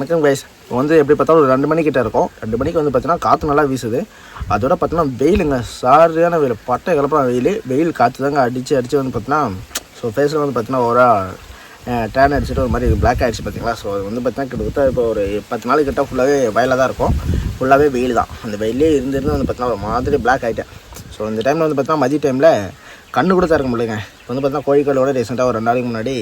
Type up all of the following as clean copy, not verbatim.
வணக்கம் கைஸ். இப்போ வந்து எப்படி பார்த்தாலும் ஒரு 2 மணிக்கிட்ட இருக்கும். 2 மணிக்கு வந்து பார்த்தீங்கன்னா காற்று நல்லா வீசுது. அதோட பார்த்தீங்கன்னா வெயிலுங்க, சாரியான வெயில், பட்டை கிளப்புறான் வெயில் காற்று தாங்க அடித்து வந்து பார்த்தீங்கன்னா ஸோ ஃபேஸில் வந்து பார்த்தீங்கன்னா டேன் அடிச்சுட்டு ஒரு மாதிரி பிளாக் ஆகிடுச்சு பார்த்தீங்களா. ஸோ அது வந்து பார்த்தீங்கன்னா கிட்டத்தட்ட இப்போ ஒரு 10 நாள் கிட்ட ஃபுல்லாகவே வயலாக தான் இருக்கும். ஃபுல்லாகவே வெயில் தான். அந்த வெயிலே இருந்து வந்து பார்த்தீங்கன்னா ஒரு மாதிரி பிளாக் ஆகிட்டேன். ஸோ இந்த டைமில் வந்து பார்த்தீங்கன்னா மதிய டைமில் கண்ணு கூட திறக்க முடியலைங்க. இப்போ வந்து பார்த்தீங்கன்னா கோழிக்கோளோட ரீசெண்டாக ஒரு 2 நாளைக்கு முன்னாடி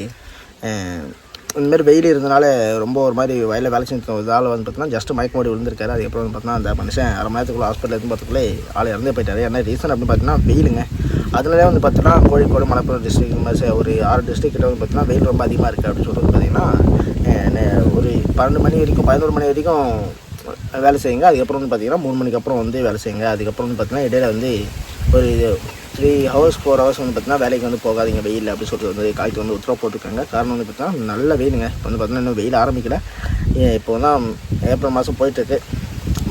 இந்தமாரி வெயில் இருந்தனால ரொம்ப ஒரு மாதிரி வயலில் வேலை செஞ்சு இதால் வந்து பார்த்தீங்கன்னா ஜஸ்ட்டு மயக்க மாடி விழுந்திருக்காரு. அதுக்கப்புறம் வந்து பார்த்தீங்கன்னா அந்த மனுஷன் அரை மணி நேரத்துக்குள்ள ஹாஸ்பிட்டல் இருந்து பார்த்துக்குள்ளே ஆள் இறந்தே போயிட்டார். ஏன்னா ரீசன் அப்படின்னு பார்த்தீங்கன்னா வெயிலுங்க. அதிலே வந்து பார்த்தீங்கன்னா கோழிக்கோடு, மலப்புரம் டிஸ்ட்ரிக்ட் இந்த மாதிரி ஒரு 6 டிஸ்ட்ரிக்ட் கிட்ட வந்து பார்த்தீங்கன்னா வெயில் ரொம்ப அதிகமாக இருக்குது அப்படின்னு சொல்லிட்டு பார்த்தீங்கன்னா ஒரு 12 மணி வரைக்கும் 11 மணி வரைக்கும் வேலை செய்யுங்க. அதுக்கப்புறம் வந்து பார்த்தீங்கன்னா 3 மணிக்கு அப்புறம் வந்து வேலை செய்யுங்க. அதுக்கப்புறம் வந்து பார்த்தீங்கன்னா இடையில வந்து ஒரு 3 hours 4 hours வந்து பார்த்தீங்கன்னா வேலைக்கு வந்து போகாதீங்க வெயில் அப்படின்னு சொல்லிட்டு வந்து காய்ச்சி வந்து உத்தரவு போட்டுருக்காங்க. காரணம் வந்து பார்த்தீங்கன்னா நல்ல வெயிலுங்க. இப்போ வந்து பார்த்தீங்கன்னா இன்னும் வெயில் ஆரம்பிக்கல. இப்போ தான் ஏப்ரல் மாதம் போயிட்டுருக்கு,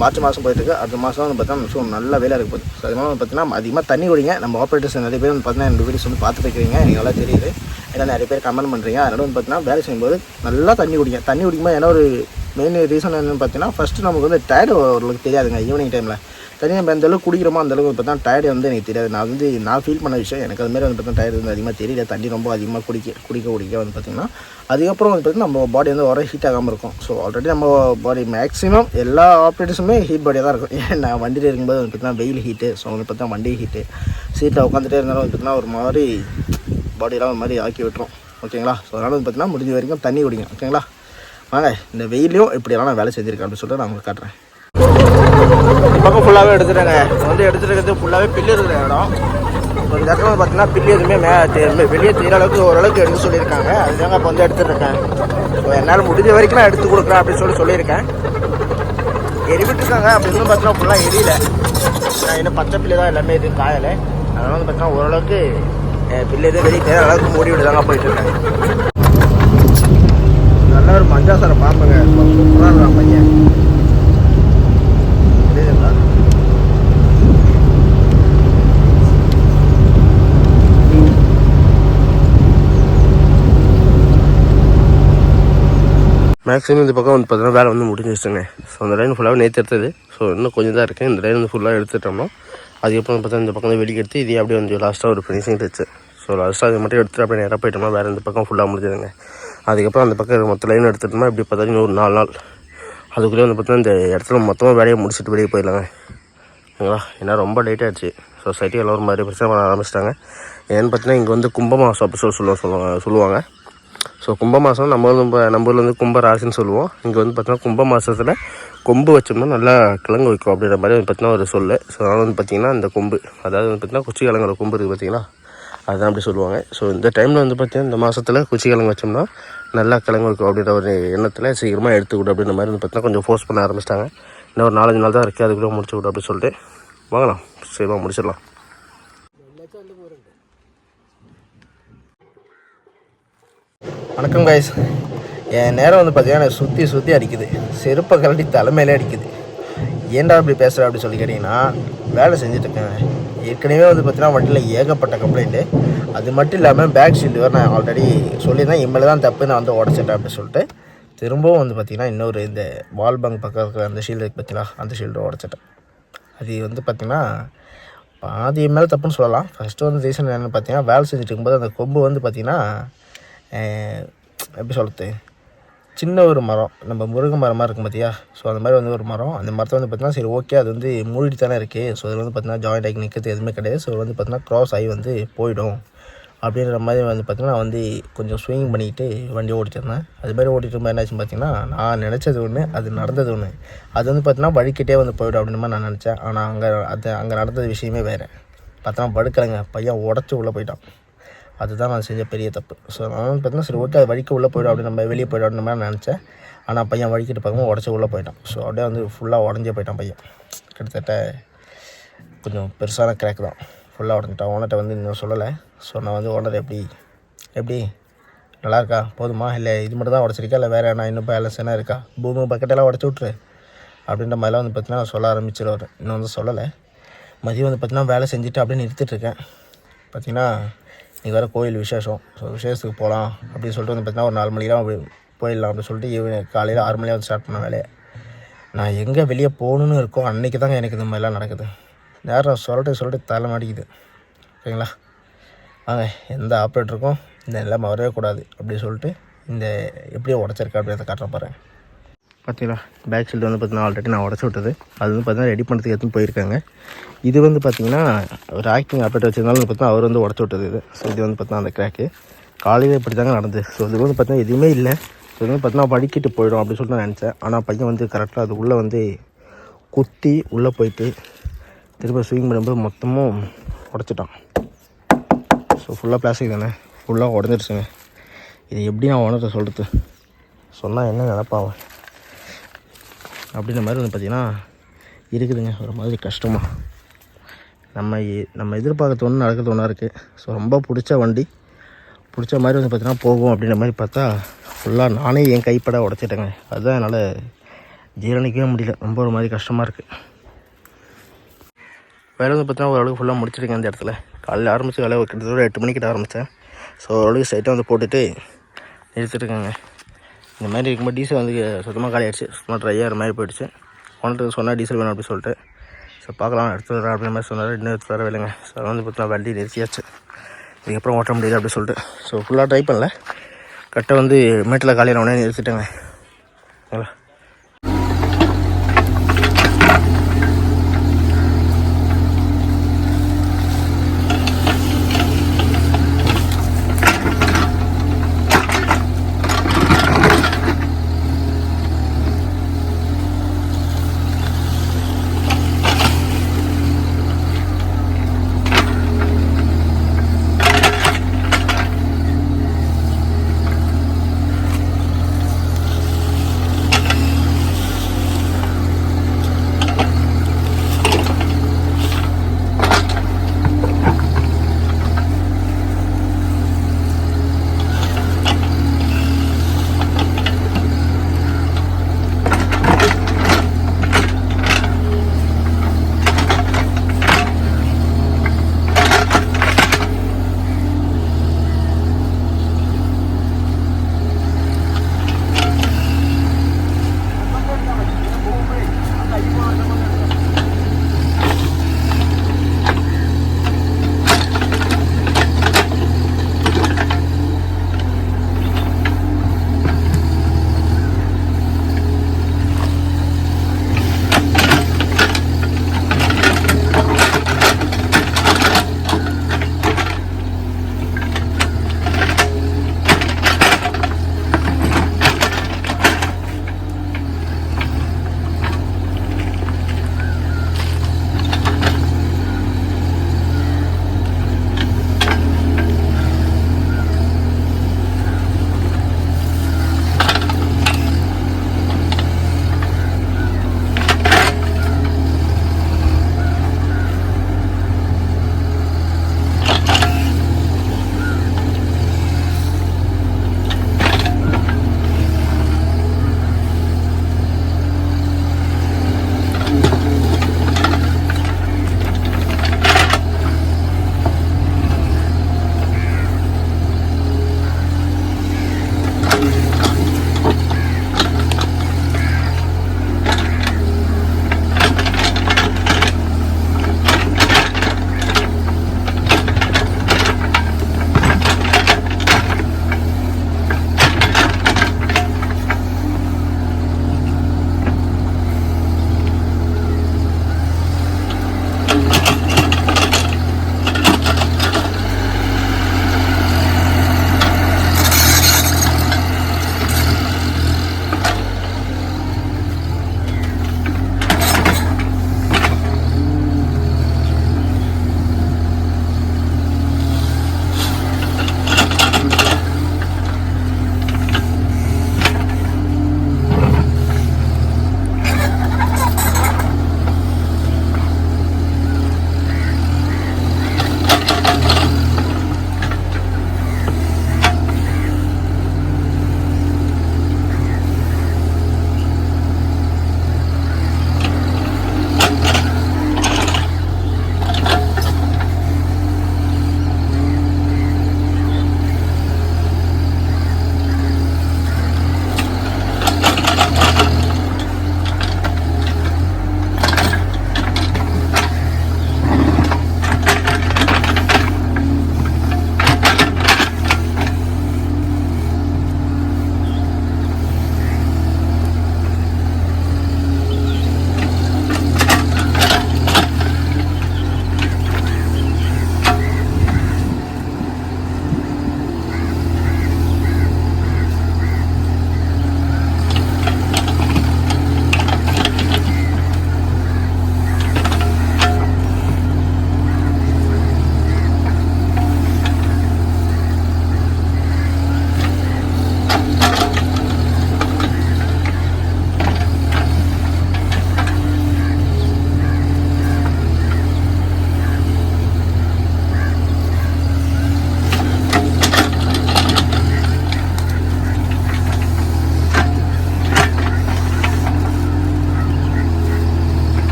மார்ச் மாதம் போயிட்டுருக்கு. அடுத்த மாதம் வந்து பார்த்தீங்கன்னா ஸோ நல்ல வெயிலாக இருக்க போகுது. ஸோ அதனால வந்து பார்த்தீங்கன்னா அதிகமாக தண்ணி குடிங்க. நம்ம ஆப்ரேட்டர்ஸ் நிறைய பேர் வந்து பார்த்தீங்கன்னா இந்த வீடியோஸ் வந்து பார்த்துட்டு இருக்கிறீங்க, எனக்கு நல்லா தெரியுது. ஏன்னா நிறைய பேர் கமெண்ட் பண்ணுறீங்க. அதனால வந்து பார்த்தீங்கன்னா வேலை செய்யும்போது நல்லா தண்ணி குடிக்கும்போது ஏன்னா ஒரு மெயின் ரீசன் என்னென்னு பார்த்தீங்கன்னா ஃபஸ்ட்டு நமக்கு வந்து டயர்டு ஓரளவுக்கு தெரியாதுங்க. ஈவினிங் டைமில் தண்ணி நம்ம எந்தளவுக்கு குடிக்கிறோமோ அந்தளவுக்கு பார்த்தா டயர்டு வந்து எனக்கு தெரியாது. நான் ஃபீல் பண்ண விஷயம் எனக்கு அதுமாதிரி வந்து பார்த்தா டயர்டு வந்து அதிகமாக தெரியல. தண்ணி ரொம்ப அதிகமாக குடிக்க வந்து பார்த்திங்கன்னா அதுக்கப்புறம் வந்து பார்த்திங்கன்னா நம்ம பாடி வந்து ஒரே ஹீட் ஆகாமல் இருக்கும். ஸோ ஆல்ரெடி நம்ம பாடி மேக்ஸிமம் எல்லா ஆப்ரேட்டர்ஸுமே ஹீட் பாடியாக தான் இருக்கும். ஏன் நான் வண்டியில் இருக்கும்போது வந்து பார்த்திங்கன்னா வெயில் ஹீட்டு, ஸோ வந்து பார்த்தா வண்டி ஹீட்டு, சீட்டில் உட்காந்துட்டே இருந்தாலும் வந்து பார்த்திங்கன்னா ஒரு மாதிரி பாடியெல்லாம் ஒரு மாதிரி ஆக்கி விட்டுரும். ஓகேங்களா. ஸோ அதனால் வந்து பார்த்திங்கன்னா முடிஞ்ச வரைக்கும் தண்ணி குடிங்க. ஓகேங்களா. வாங்க இந்த வெயிலையும் இப்படியெல்லாம் நான் வேலை செஞ்சுருக்கேன் அப்படின்னு சொல்லிட்டு நான் உங்களுக்கு காட்டுறேன். பக்கம் ஃபுல்லாகவே எடுத்துட்டேங்க. வந்து எடுத்துருக்கிறது ஃபுல்லாகவே பில்லு இருக்கிற இடம். ஒரு இடத்துல வந்து பார்த்தீங்கன்னா பில்லு எதுவுமே வெளியே தெரிகிற அளவுக்கு ஓரளவுக்கு எடுக்க சொல்லியிருக்காங்க. அதுதாங்க இப்போ வந்து எடுத்துருக்கேன். ஸோ என்னால் முடிஞ்ச வரைக்கும் நான் எடுத்து கொடுக்குறேன் அப்படின்னு சொல்லியிருக்கேன். எரிவிட்டுருக்காங்க அப்படின்னு பார்த்தீங்கன்னா ஃபுல்லாக எரியல. நான் இன்னும் பச்சை பில்லு தான் எல்லாமே எதுவும் காயலை. அதனால் வந்து பார்த்தீங்கன்னா ஓரளவுக்கு பில்லு எதுவும் வெளியே தெரியாத அளவுக்கு மூடி விட்டு தாங்க போயிட்டுருக்கேன். நல்ல ஒரு மஞ்சாசார பாம்புங்க, சூப்பராக இருக்கான் பையன். மேக்ஸிமம் இந்த பக்கம் வந்து பார்த்தீங்கன்னா வேலை வந்து முடிஞ்சிச்சுங்க. ஸோ அந்த லைன் ஃபுல்லாக நேற்று எடுத்தது. ஸோ இன்னும் கொஞ்சம் தான் இருக்குது. இந்த லைன் வந்து ஃபுல்லாக எடுத்துட்டோம்னா அதுக்கப்புறம் பார்த்தா இந்த பக்கம் வெளியே எடுத்து இதே அப்படியே வந்து லாஸ்ட்டாக ஒரு ஃபினிஷிங் டச்சு. ஸோ லாஸ்ட்டாக அது மட்டும் எடுத்துகிட்டு அப்படியே நேராக போயிட்டோம்னா வேறு இந்த பக்கம் ஃபுல்லாக முடிஞ்சதுங்க. அதுக்கப்புறம் அந்த பக்கம் மொத்த லைன் எடுத்துட்டோம்னா இப்படி பார்த்தீங்கன்னா ஒரு 4 நாள் அதுக்குள்ளே வந்து பார்த்தீங்கன்னா இந்த இடத்துல மொத்தமாக வேலையை முடிச்சுட்டு வெளியே போயிடலாங்க. ஓகேங்களா. ஏன்னா ரொம்ப லேட் ஆகிடுச்சு. சொசைட்டி எல்லாம் ஒரு மாதிரி பிரச்சனை பண்ண ஆரம்பிச்சிட்டாங்க. ஏன்னு பார்த்தீங்கன்னா இங்கே வந்து கும்பமாசம் அப்படி சொல்லுவாங்க. ஸோ கும்பமாதம் நம்ம ஊரில் வந்து கும்ப ராசின்னு சொல்லுவோம். இங்கே வந்து பார்த்தீங்கன்னா கும்ப மாதத்தில் கொம்பு வச்சோம்னா நல்லா கிழங்கு வைக்கும் அப்படின்ற மாதிரி வந்து பார்த்தீங்கன்னா ஒரு சொல்லு. ஸோ அதனால் வந்து பார்த்திங்கன்னா இந்த கொம்பு, அதாவது வந்து பார்த்திங்கன்னா குச்சி கிழங்கோட கொம்பு இருக்குது பார்த்தீங்களா, அதுதான் அப்படி சொல்லுவாங்க. ஸோ இந்த டைமில் வந்து பார்த்திங்கன்னா இந்த மாதத்தில் குச்சி கிழங்கு வச்சோம்னா நல்லா கிழங்கு வைக்கும் அப்படின்ற ஒரு எண்ணத்தில் சீக்கிரமாக எடுத்துக்கிடும் அப்படின்ற மாதிரி வந்து பார்த்திங்கன்னா கொஞ்சம் ஃபோர்ஸ் பண்ண ஆரம்பிச்சிட்டாங்க. இன்னும் ஒரு 4-5 நாள் தான் இருக்குது, அதுக்குள்ளே முடிச்சு விடும் அப்படின்னு சொல்லிட்டு வாங்கலாம். சரிமா முடிச்சிடலாம். வணக்கம் கைஸ். என் நேரம் வந்து பார்த்தீங்கன்னா சுற்றி அடிக்குது. செருப்பை கழட்டி தலைமையிலே அடிக்குது. ஏன்டா இப்படி பேசுகிற அப்படின்னு சொல்லி கேட்டிங்கன்னா வேலை செஞ்சுட்ருக்கேன். ஏற்கனவே வந்து பார்த்தீங்கன்னா வண்டியில் ஏகப்பட்ட கம்ப்ளைண்ட்டு. அது மட்டும் இல்லாமல் பேக் ஷீல்டு வேறு நான் ஆல்ரெடி சொல்லியிருந்தேன், இம்மையில் தான் தப்பு, நான் வந்து உடச்சிட்டேன் அப்படின்னு சொல்லிட்டு திரும்பவும் வந்து பார்த்திங்கன்னா இன்னொரு இந்த வால் பங்க் பக்கம் இருக்கிற அந்த ஷீல்டு பார்த்தீங்களா, அந்த ஷீல்டு உடச்சிட்டேன். அது வந்து பார்த்திங்கன்னா பாதி மேலே தப்புன்னு சொல்லலாம். ஃபஸ்ட்டு வந்து ரீசன் என்னென்னு பார்த்தீங்கன்னா வேலை செஞ்சுட்டு இருக்கும்போது அந்த கொம்பு வந்து பார்த்திங்கன்னா எப்படி சொல்கிறது, சின்ன ஒரு மரம், நம்ம முருங்கை மரமாக இருக்கும் பார்த்தியா. ஸோ அந்த மாதிரி வந்து ஒரு மரம், அந்த மரத்தை வந்து பார்த்திங்கன்னா சரி ஓகே அது வந்து மூடிட்டு தானே இருக்குது. ஸோ அதில் வந்து பார்த்திங்கன்னா ஜாயிண்ட் ஆகி நிற்கிறது எதுவுமே கிடையாது. ஸோ வந்து பார்த்திங்கன்னா க்ராஸ் ஆகி வந்து போயிடும் அப்படின்ற மாதிரி வந்து பார்த்திங்கன்னா நான் வந்து கொஞ்சம் ஸ்விங் பண்ணிக்கிட்டு வண்டியை ஓட்டிச்சிருந்தேன். அது மாதிரி ஓட்டிட்டு போது என்னாச்சுன்னு பார்த்திங்கன்னா நான் நினச்சது ஒன்று, அது நடந்தது ஒன்று. அது வந்து பார்த்திங்கன்னா வழிக்கிட்டே வந்து போயிடும் அப்படின்ற மாதிரி நான் நினச்சேன். ஆனால் அங்கே நடந்தது விஷயமே வேறு. பார்த்தோன்னா படுக்கலைங்க, பையன் உடச்சி உள்ளே போயிட்டான். அதுதான் நான் செஞ்ச பெரிய தப்பு. ஸோ நான் பார்த்தீங்கன்னா சரி ஓகே அது வழிக்கு உள்ளே போய்டும் அப்படி நம்ம வெளியே போய்டும் அப்படின்ற மாதிரி நினச்சேன். ஆனால் பையன் வழிக்கிட்டு பார்க்கும்போது உடச்சி உள்ளே போயிட்டான். ஸோ அப்படியே வந்து ஃபுல்லாக உடஞ்சே போயிட்டான் பையன். கிட்டத்தட்ட கொஞ்சம் பெருசான கிராக் தான், ஃபுல்லாக உடஞ்சிட்டான். ஓனர்கிட்ட வந்து இன்னும் சொல்லலை. ஸோ நான் வந்து ஓனர் எப்படி நல்லா இருக்கா, போதுமா, இல்லை இது மட்டும் தான் உடச்சிருக்கா, இல்லை வேறு என்ன இன்னும் பேலன்ஸ் என்ன இருக்கா, பூமி பக்கெட்டெல்லாம் உடச்சி விட்ரு அப்படின்ற மாதிரிலாம் வந்து பார்த்திங்கன்னா சொல்ல ஆரம்பிச்சிடுவார். இன்னும் வந்து சொல்லலை. மதியம் வந்து பார்த்திங்கன்னா வேலை செஞ்சுட்டு அப்படியே நிறுத்திட்டுருக்கேன். பார்த்திங்கன்னா இன்றைக்கி வேறு கோயில் விசேஷம். ஸோ விசேஷத்துக்கு போகலாம் அப்படின்னு சொல்லிட்டு வந்து பார்த்திங்கன்னா ஒரு 4 மணிக்கெலாம் போயிடலாம் அப்படின்னு சொல்லிட்டு காலையில் 6 மணியாக வந்து ஸ்டார்ட் பண்ண வேலையை. நான் எங்கே வெளியே போகணுன்னு இருக்கோ அன்றைக்கி தாங்க எனக்கு இந்த மாதிரிலாம் நடக்குது. நேரம் சொல்லிட்டு தலை மாட்டிக்குது. ஓகேங்களா, வாங்க எந்த ஆப்ரேட்டருக்கும் இந்த நிலைமை வரவே கூடாது அப்படின்னு சொல்லிட்டு இந்த எப்படியோ உடச்சிருக்கா அப்படின்றத காட்டுற பாருங்க. பார்த்தீங்களா, பேக் சைடு வந்து பார்த்தீங்கன்னா ஆல்ரெடி நான் உடச்சி விட்டது. அது வந்து பார்த்தீங்கன்னா ரெடி பண்ணுறதுக்கு எடுத்துன்னு போயிருக்காங்க. இது வந்து பார்த்திங்கன்னா ஒரு ஆக்டிங் ஆப்ரேட்டர் வச்சிருந்தாலும் பார்த்தீங்கன்னா அவர் வந்து உடச்சி விட்டது இது. ஸோ இது வந்து பார்த்தீங்கன்னா அந்த கிராக்கு காலையில் இப்படி தாங்க நடந்தது. ஸோ இது வந்து பார்த்தீங்கன்னா எதுவுமே இல்லை. ஸோ இது வந்து பார்த்தீங்கன்னா வடிக்கிட்டு போயிடும் அப்படின்னு சொல்லிட்டு நான் நினச்சேன். ஆனால் பையன் வந்து கரெக்டாக அது உள்ளே வந்து குத்தி உள்ளே போயிட்டு திரும்ப ஸ்விங் பண்ணும்போது மொத்தமும் உடச்சிட்டான். ஸோ ஃபுல்லாக பிளாஸ்டிக் தானே, ஃபுல்லாக உடஞ்சிடுச்சுங்க. இது எப்படி நான் ஓனர்கிட்ட சொல்கிறது, சொன்னால் என்ன நினைப்பாவன் அப்படின்ற மாதிரி வந்து பார்த்திங்கன்னா இருக்குதுங்க. ஒரு மாதிரி கஷ்டமாக நம்ம எதிர்பார்க்கறது ஒன்று நடக்கிறது ஒன்றா இருக்குது. ஸோ ரொம்ப பிடிச்ச வண்டி பிடிச்ச மாதிரி வந்து பார்த்திங்கன்னா போகும் அப்படின்ற மாதிரி பார்த்தா ஃபுல்லாக நானே என் கைப்பட உடச்சிட்டேங்க. அதுதான் என்னால் ஜீரணிக்கவே முடியல. ரொம்ப ஒரு மாதிரி கஷ்டமாக இருக்குது. வேலை வந்து பார்த்தீங்கன்னா ஓரளவுக்கு ஃபுல்லாக முடிச்சிருக்கேன் இந்த இடத்துல. காலையில் ஆரம்பித்து வேலை கிட்டத்தட்ட 8 மணிக்கிட்ட ஆரம்பித்தேன். ஸோ ஓரளவுக்கு சைட்டாக வந்து போட்டுட்டு நிறுத்திட்டுருக்கேங்க. இந்த மாதிரி இருக்கும்போது டீசல் வந்து சுத்தமாக காலி ஆகிடுச்சு. சுத்தமாக ட்ரையாக மாதிரி போயிடுச்சு. ஒன்றுக்கு சொன்னால் டீசல் வேணும் அப்படின்னு சொல்லிட்டு ஸோ பார்க்கலாம் எடுத்து வரேன் அப்படின்ற மாதிரி சொன்னார். இன்னும் எடுத்து வரவே இல்லைங்க. ஸோ அதை வந்து பார்த்தீங்கன்னா வண்டி நிறுத்தியாச்சு. இதுக்கப்புறம் ஓட்ட முடியாது அப்படின்னு சொல்லிட்டு ஸோ ஃபுல்லாக ட்ரை பண்ணல. கரெக்டாக வந்து மேட்டில் காலையில் உடனே நிறுத்திட்டேங்க. ஓகேங்களா,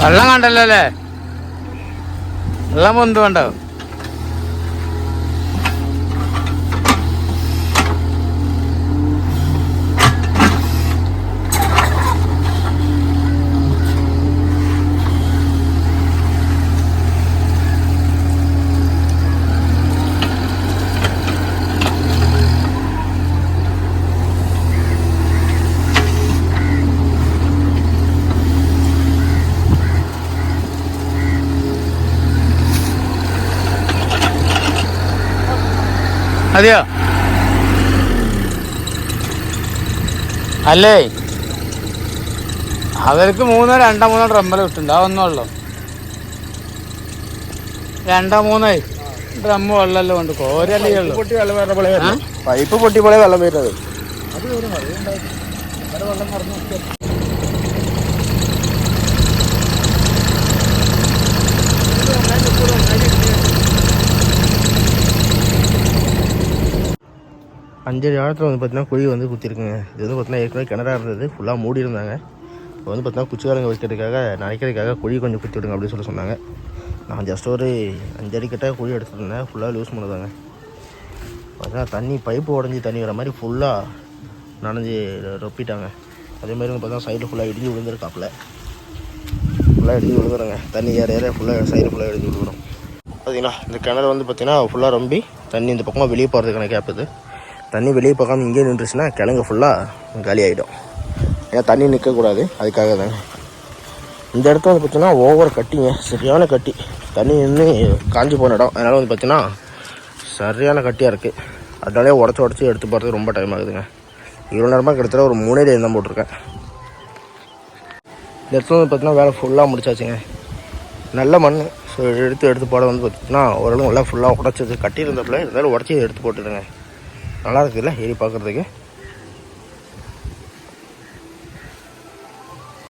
വെള്ളം കണ്ടല്ലോ അല്ലേ? വെള്ളം പൊന്ത് വേണ്ടോ? അതെയോ? അല്ലേ, അവർക്ക് 2-3 ഡ്രമ്മൽ കിട്ടുന്നുണ്ട്. അതൊന്നുമല്ലോ 2-3 ഡ്രമ്മ് വെള്ളമല്ലോ കൊണ്ട് കോരല്ലേ ഉള്ളു. പൈപ്പ് പൊട്ടി പോലെ വെള്ളം വരുന്നത്. அஞ்சடி ஆழத்தில் வந்து பார்த்தீங்கன்னா குழி வந்து குத்திருக்குங்க. இது வந்து பார்த்தீங்கன்னா ஏற்கனவே கிணறா இருந்தது, ஃபுல்லாக மூடி இருந்தாங்க. இப்போ வந்து பார்த்தீங்கன்னா குச்சிக்காரங்க வைக்கிறதுக்காக நனைக்கிறதுக்காக குழி கொஞ்சம் குத்தி விடுங்க அப்படின்னு சொல்லி சொன்னாங்க. நான் ஜஸ்ட் ஒரு 5 அடி கிட்ட குழி எடுத்துருந்தேன், ஃபுல்லாக லூஸ் பண்ணதாங்க. பார்த்தீங்கன்னா தண்ணி பைப்பு உடஞ்சி தண்ணி வர மாதிரி ஃபுல்லாக நனைஞ்சி ரொப்பிட்டாங்க. அதேமாதிரி வந்து பார்த்தீங்கன்னா சைடில் ஃபுல்லாக இடிஞ்சு விழுந்துருக்காப்புல, ஃபுல்லாக இடிஞ்சு விழுந்துருங்க. தண்ணி ஏற ஃபுல்லாக சைடு ஃபுல்லாக இடிஞ்சு விழுந்துடும். பார்த்தீங்கன்னா இந்த கிணறு வந்து பார்த்தீங்கன்னா ஃபுல்லாக ரொம்ப தண்ணி இந்த பக்கமாக வெளியே போகிறதுக்கான கேப்புது. தண்ணி வெளியே போகாமல் இங்கே நின்றுச்சுன்னா கிழங்கு ஃபுல்லாக காலி ஆகிடும். ஏன்னா தண்ணி நிற்கக்கூடாது, அதுக்காக தாங்க. இந்த இடத்துல வந்து பார்த்திங்கன்னா ஓவர் கட்டிங்க, சரியான கட்டி. தண்ணி நின்று காஞ்சி போன இடம், அதனால் வந்து பார்த்திங்கன்னா சரியான கட்டியாக இருக்குது. அதனாலே உடச்சி எடுத்து போகிறது ரொம்ப டைம் ஆகுதுங்க. இவ்வளோ நேரமாக கிட்டத்தட்ட ஒரு 3 அடி தான் போட்டிருக்கேன். இந்த இடத்துல வந்து பார்த்திங்கன்னா வேலை ஃபுல்லாக முடிச்சாச்சுங்க. நல்ல மண். ஸோ எடுத்து போட வந்து பார்த்திங்கன்னா ஓரளவு நல்லா ஃபுல்லாக உடச்சது கட்டி இருந்தப்பில் இருந்தாலும் உடச்சி எடுத்து போட்டுடுங்க. நல்லா இருக்குதுல்ல ஏறி பார்க்குறதுக்கு.